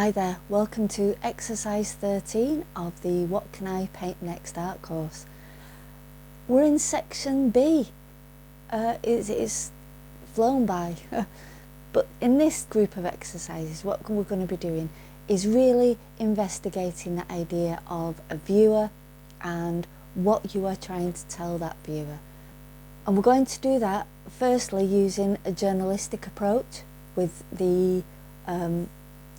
Hi there, welcome to exercise 13 of the What Can I Paint Next art course. We're in section B. It's flown by. But in this group of exercises, what we're going to be doing is really investigating the idea of a viewer and what you are trying to tell that viewer. And we're going to do that firstly using a journalistic approach with the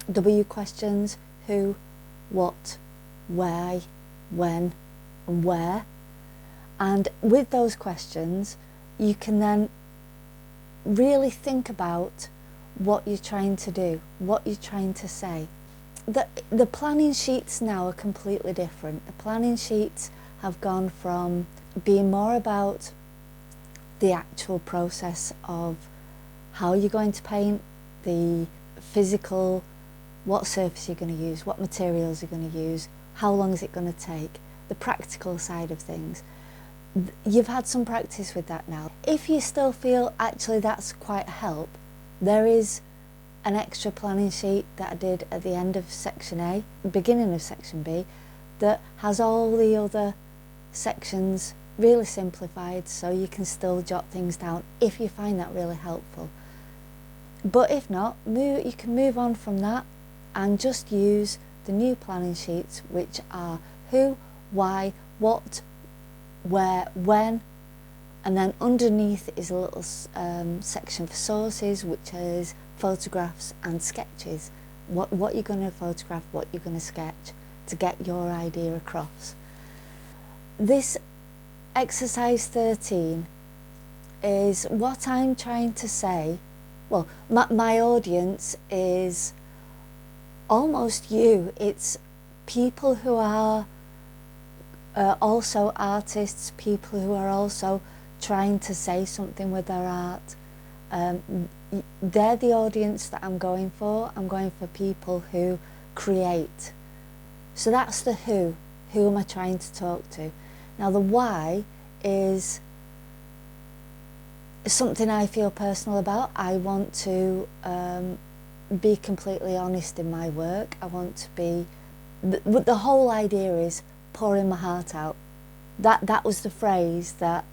W questions: who, what, why, when and where. And with those questions you can then really think about what you're trying to do, what you're trying to say. The planning sheets now are completely different. The planning sheets have gone from being more about the actual process of how you're going to paint, the physical, what surface you're going to use, what materials you're going to use, how long is it going to take, the practical side of things. You've had some practice with that now. If you still feel actually that's quite a help, there is an extra planning sheet that I did at the end of section A, beginning of section B, that has all the other sections really simplified, so you can still jot things down if you find that really helpful. But if not, you can move on from that and just use the new planning sheets, which are who, why, what, where, when, and then underneath is a little section for sources, which is photographs and sketches. What you're going to photograph, what you're going to sketch to get your idea across. This exercise 13 is what I'm trying to say. Well, my audience is almost you. It's people who are also artists, people who are also trying to say something with their art. They're the audience that I'm going for. I'm going for people who create. So that's the who. Who am I trying to talk to? Now the why is something I feel personal about. I want to be completely honest in my work. I want to be, the whole idea is pouring my heart out. That was the phrase that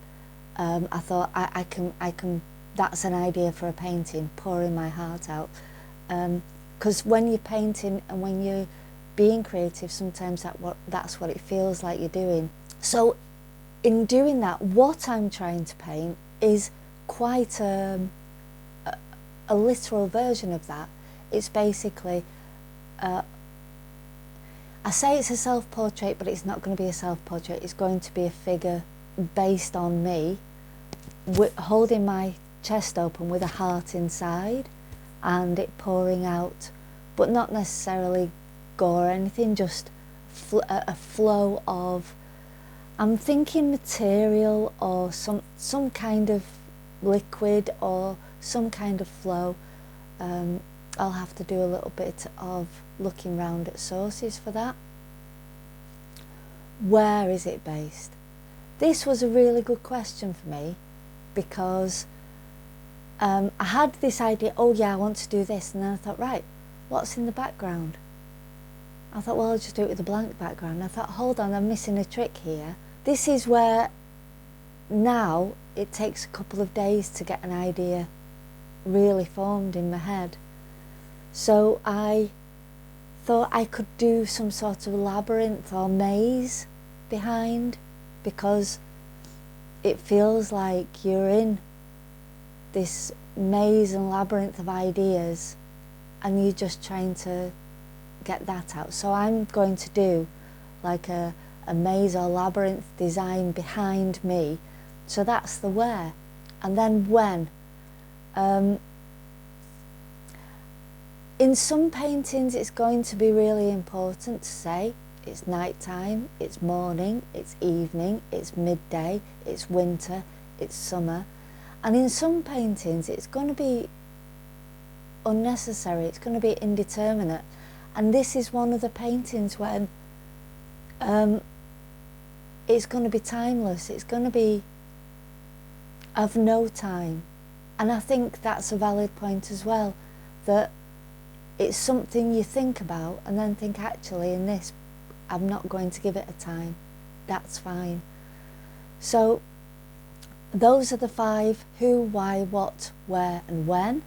I thought I can. That's an idea for a painting, pouring my heart out. Because when you're painting and when you're being creative, sometimes that's what it feels like you're doing. So in doing that, what I'm trying to paint is quite a literal version of that. It's basically, I say it's a self-portrait, but it's not going to be a self-portrait. It's going to be a figure based on me, holding my chest open with a heart inside and it pouring out, but not necessarily gore or anything, just a flow of, I'm thinking material or some kind of liquid or some kind of flow. I'll have to do a little bit of looking round at sources for that. Where is it based? This was a really good question for me because I had this idea, oh yeah, I want to do this, and then I thought, right, what's in the background? I thought, well, I'll just do it with a blank background. I thought, hold on, I'm missing a trick here. This is where now it takes a couple of days to get an idea really formed in my head. So I thought I could do some sort of labyrinth or maze behind, because it feels like you're in this maze and labyrinth of ideas and you're just trying to get that out. So I'm going to do like a maze or labyrinth design behind me. So that's the where. And then when. In some paintings it's going to be really important to say it's night time, it's morning, it's evening, it's midday, it's winter, it's summer. And in some paintings it's going to be unnecessary, it's going to be indeterminate. And this is one of the paintings when it's going to be timeless, it's going to be of no time. And I think that's a valid point as well, that It's something you think about and then think, actually, in this, I'm not going to give it a time. That's fine. So those are the 5: who, why, what, where and when.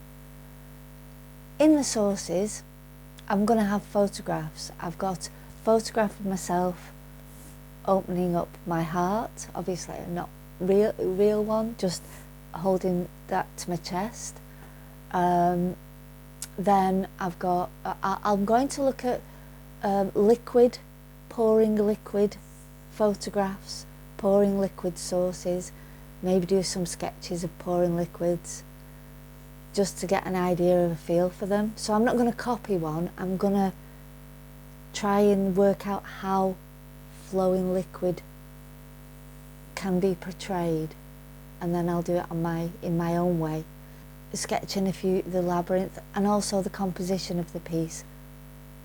In the sources, I'm going to have photographs. I've got a photograph of myself opening up my heart, obviously not real one, just holding that to my chest. Then I've got, I'm going to look at pouring liquid photographs, pouring liquid sources, maybe do some sketches of pouring liquids, just to get an idea of a feel for them. So I'm not going to copy one, I'm going to try and work out how flowing liquid can be portrayed, and then I'll do it in my own way, sketching the labyrinth and also the composition of the piece.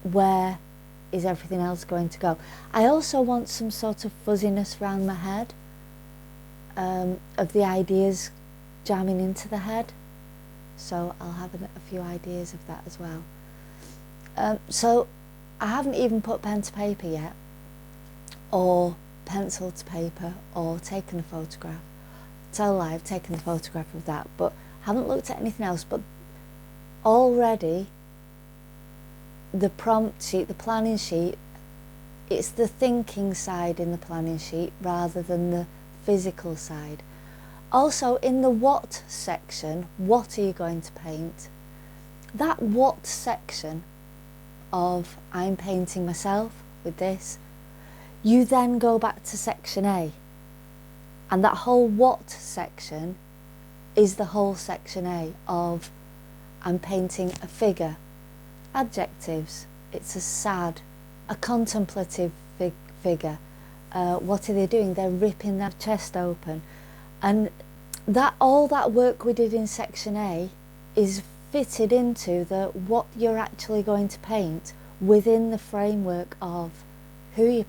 Where is everything else going to go? I also want some sort of fuzziness around my head, of the ideas jamming into the head. So I'll have a few ideas of that as well. So I haven't even put pen to paper yet, or pencil to paper, or taken a photograph. Tell a lie, I've taken a photograph of that, but haven't looked at anything else. But already the prompt sheet, the planning sheet, it's the thinking side in the planning sheet rather than the physical side. Also, in the what section, what are you going to paint? That what section of I'm painting myself with this, you then go back to section A, and that whole what section is the whole section A of I'm painting a figure. Adjectives, it's a sad, a contemplative figure. What are they doing? They're ripping their chest open. And that all that work we did in section A is fitted into the what you're actually going to paint within the framework of who you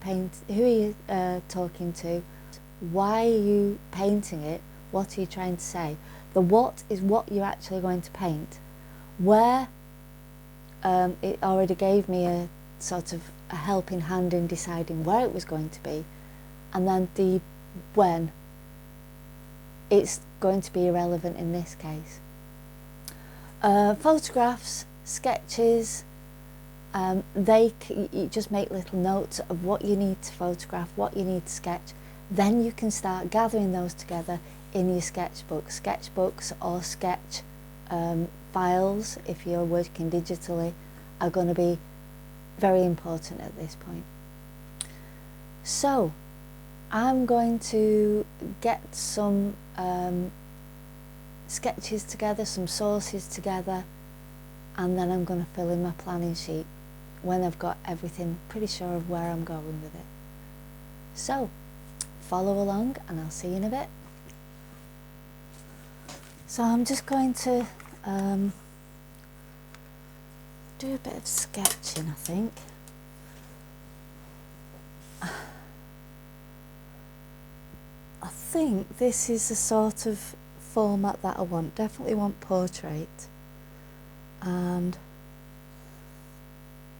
talking to, why are you painting it, what are you trying to say. The what is what you're actually going to paint. Where, it already gave me a sort of a helping hand in deciding where it was going to be, and then the when, it's going to be irrelevant in this case. Photographs, sketches, you just make little notes of what you need to photograph, what you need to sketch. Then you can start gathering those together in your sketchbooks or sketch files. If you're working digitally, are going to be very important at this point. So I'm going to get some sketches together, some sources together, and then I'm going to fill in my planning sheet when I've got everything pretty sure of where I'm going with it. So follow along and I'll see you in a bit. So I'm just going to do a bit of sketching, I think. I think this is the sort of format that I want. Definitely want portrait, and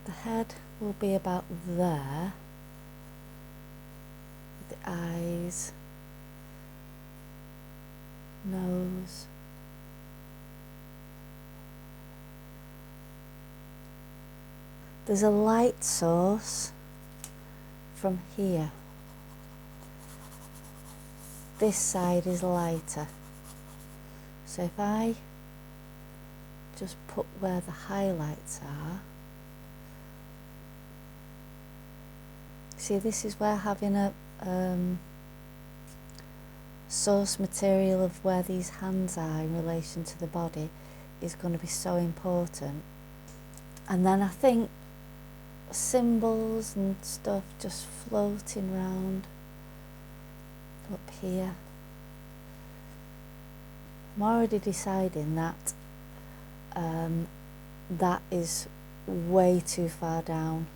the head will be about there, with the eyes, nose, there's a light source from here. This side is lighter. So if I just put where the highlights are, see, this is where having a source material of where these hands are in relation to the body is going to be so important. And then I think symbols and stuff just floating round up here. I'm already deciding that that is way too far down.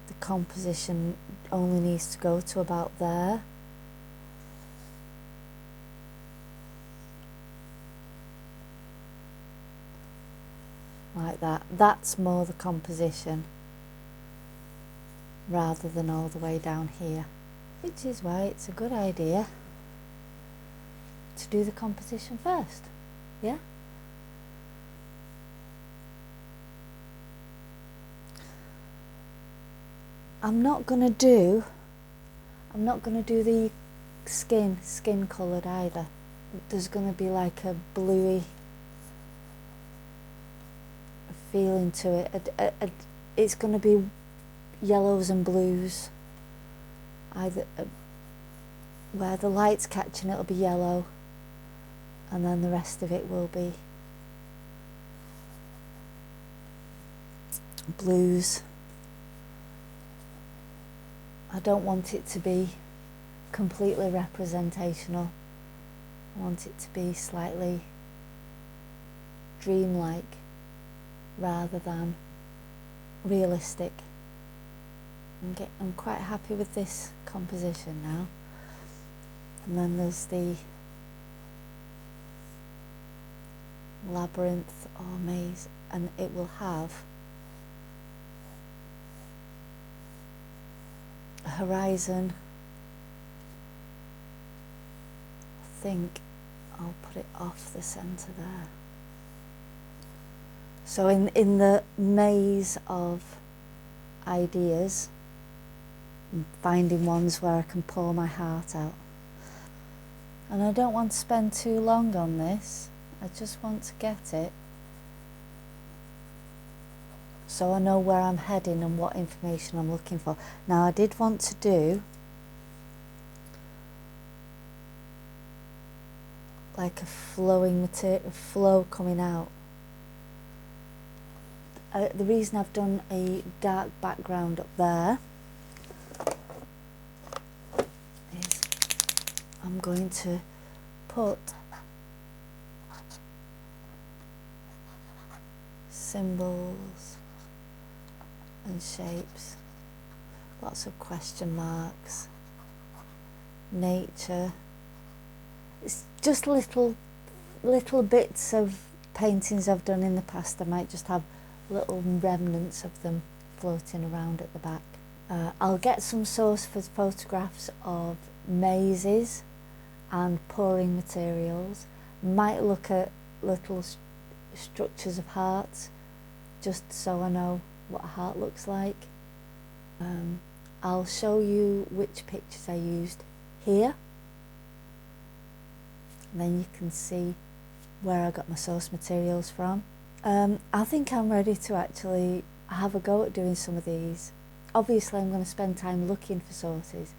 The composition only needs to go to about there. like that. That's more the composition rather than all the way down here, which is why it's a good idea to do the composition first. Yeah? I'm not gonna do the skin coloured either. There's gonna be like a bluey feeling to it. It's gonna be yellows and blues. Either where the light's catching, it'll be yellow, and then the rest of it will be blues. I don't want it to be completely representational. I want it to be slightly dreamlike rather than realistic. I'm quite happy with this composition now. And then there's the labyrinth or maze, and it will have a horizon. I think I'll put it off the centre there. So in the maze of ideas, I'm finding ones where I can pour my heart out. And I don't want to spend too long on this. I just want to get it so I know where I'm heading and what information I'm looking for. Now I did want to do like a flowing material, flow coming out. The reason I've done a dark background up there is I'm going to put symbols and shapes, lots of question marks, nature. It's just little bits of paintings I've done in the past. I might just have little remnants of them floating around at the back. I'll get some source for photographs of mazes and pouring materials. Might look at little structures of hearts, just so I know what a heart looks like. I'll show you which pictures I used here, and then you can see where I got my source materials from. I think I'm ready to actually have a go at doing some of these. Obviously I'm going to spend time looking for sources,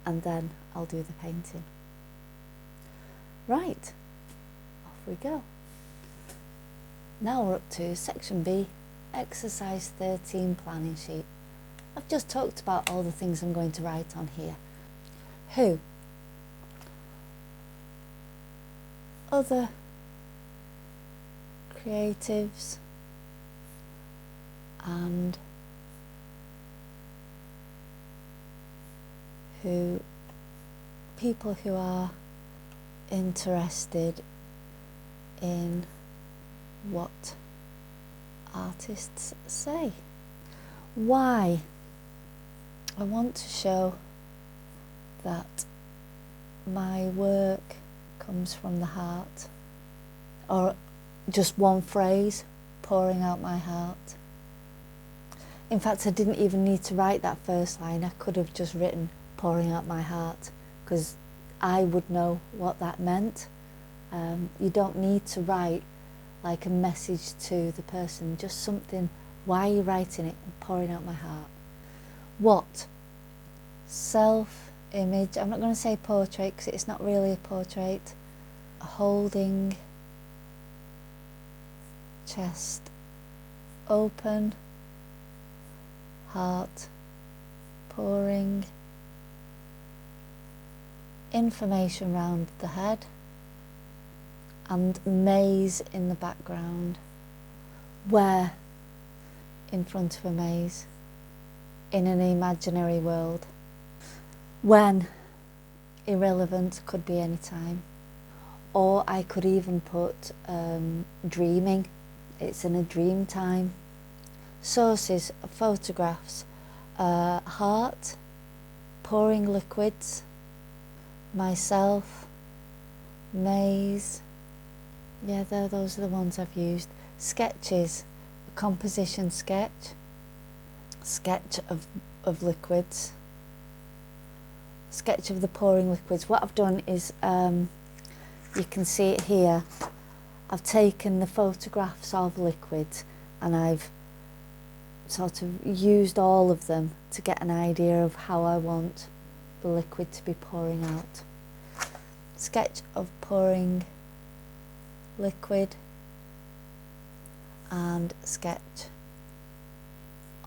and then I'll do the painting. Right, off we go. Now we're up to section B, exercise 13 planning sheet. I've just talked about all the things I'm going to write on here. Who? Other creatives and people who are interested in what artists say. Why? I want to show that my work comes from the heart, or just one phrase, pouring out my heart. In fact, I didn't even need to write that first line. I could have just written pouring out my heart, because I would know what that meant. You don't need to write like a message to the person, just something, why are you writing it? I'm pouring out my heart. What? Self-image. I'm not going to say portrait because it's not really a portrait. Holding chest open, heart pouring, information round the head, and maze in the background. Where? In front of a maze, in an imaginary world. When? Irrelevant, could be any time. Or I could even put dreaming it's in a dream time. Sources, photographs, heart, pouring liquids, myself, maze. Yeah, those are the ones I've used. Sketches, a composition sketch, sketch of liquids, sketch of the pouring liquids. What I've done is, you can see it here, I've taken the photographs of liquids and I've sort of used all of them to get an idea of how I want the liquid to be pouring out. Sketch of pouring liquid and sketch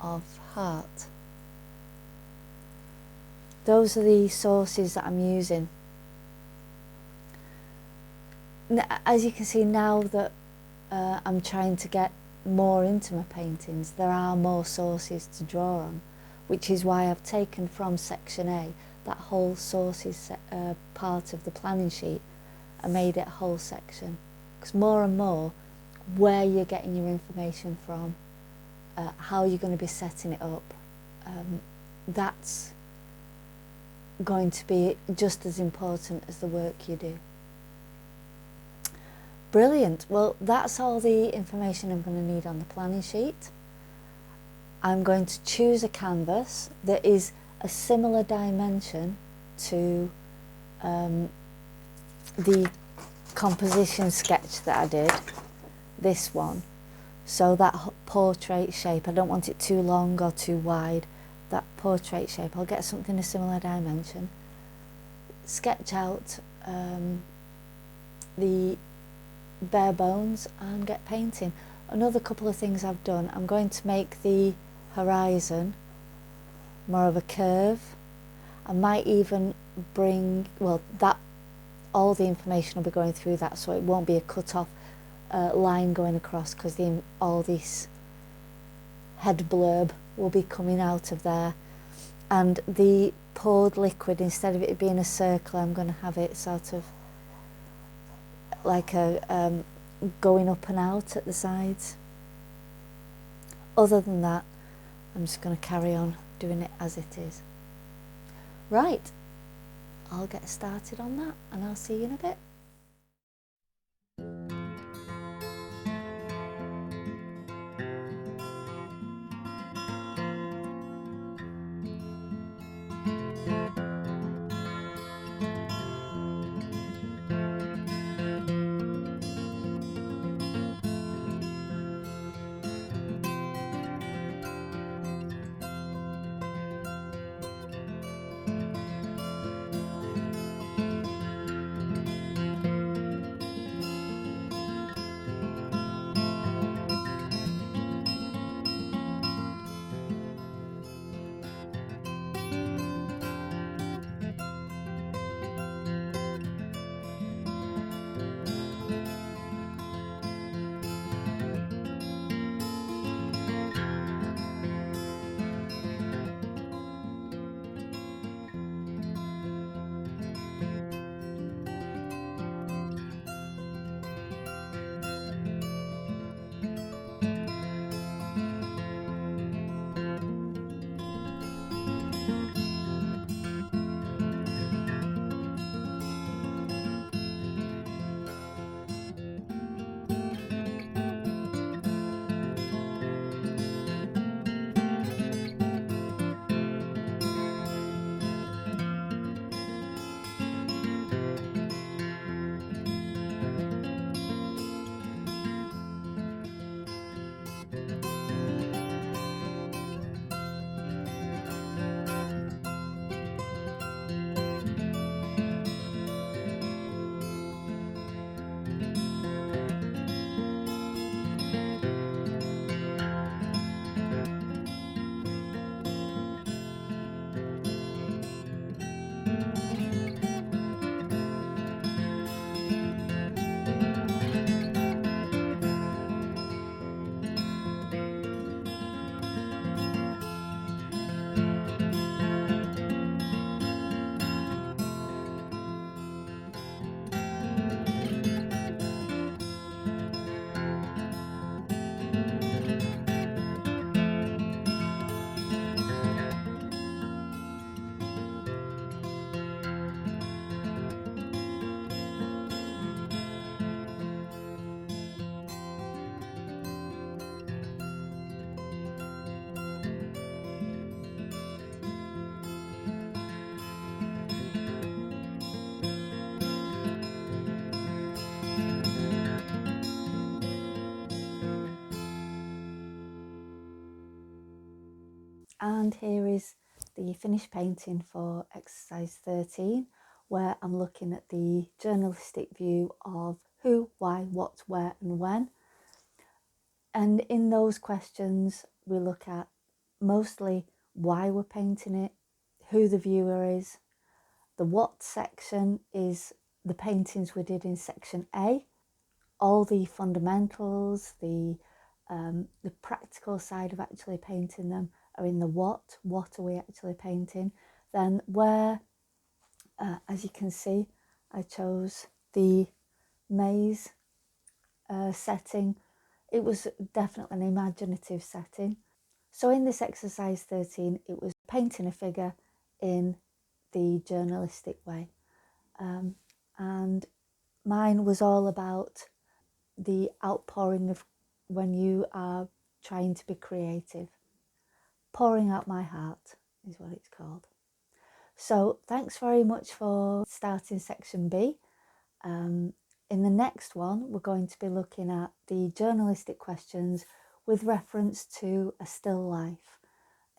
of heart. Those are the sources that I'm using. As you can see, now that I'm trying to get more into my paintings, there are more sources to draw on, which is why I've taken from section A that whole sources part of the planning sheet and made it a whole section, because more and more where you're getting your information from, how you're going to be setting it up, that's going to be just as important as the work you do. Brilliant. Well, that's all the information I'm going to need on the planning sheet. I'm going to choose a canvas that is a similar dimension to the composition sketch that I did, this one. So that portrait shape, I don't want it too long or too wide. That portrait shape, I'll get something a similar dimension. Sketch out the bare bones and get painting. Another couple of things I've done, I'm going to make the horizon more of a curve. I might even bring, well, that all the information will be going through that, so it won't be a cut off line going across, because all this head blurb will be coming out of there. And the poured liquid, instead of it being a circle, I'm going to have it sort of like a going up and out at the sides. Other than that, I'm just going to carry on doing it as it is. Right, I'll get started on that and I'll see you in a bit. And here is the finished painting for exercise 13, where I'm looking at the journalistic view of who, why, what, where and when. And in those questions we look at mostly why we're painting it, who the viewer is. The what section is the paintings we did in section A. All the fundamentals, the practical side of actually painting them are in the what are we actually painting. Then where, as you can see, I chose the maze setting. It was definitely an imaginative setting. So in this exercise 13, it was painting a figure in the journalistic way. And mine was all about the outpouring of when you are trying to be creative. Pouring out my heart is what it's called. So thanks very much for starting section B. In the next one, we're going to be looking at the journalistic questions with reference to a still life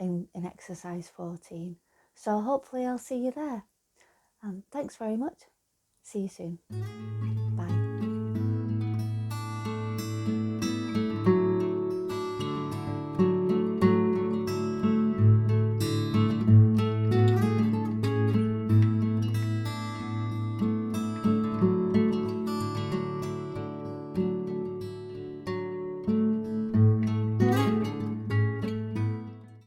in exercise 14. So hopefully I'll see you there. Thanks very much. See you soon.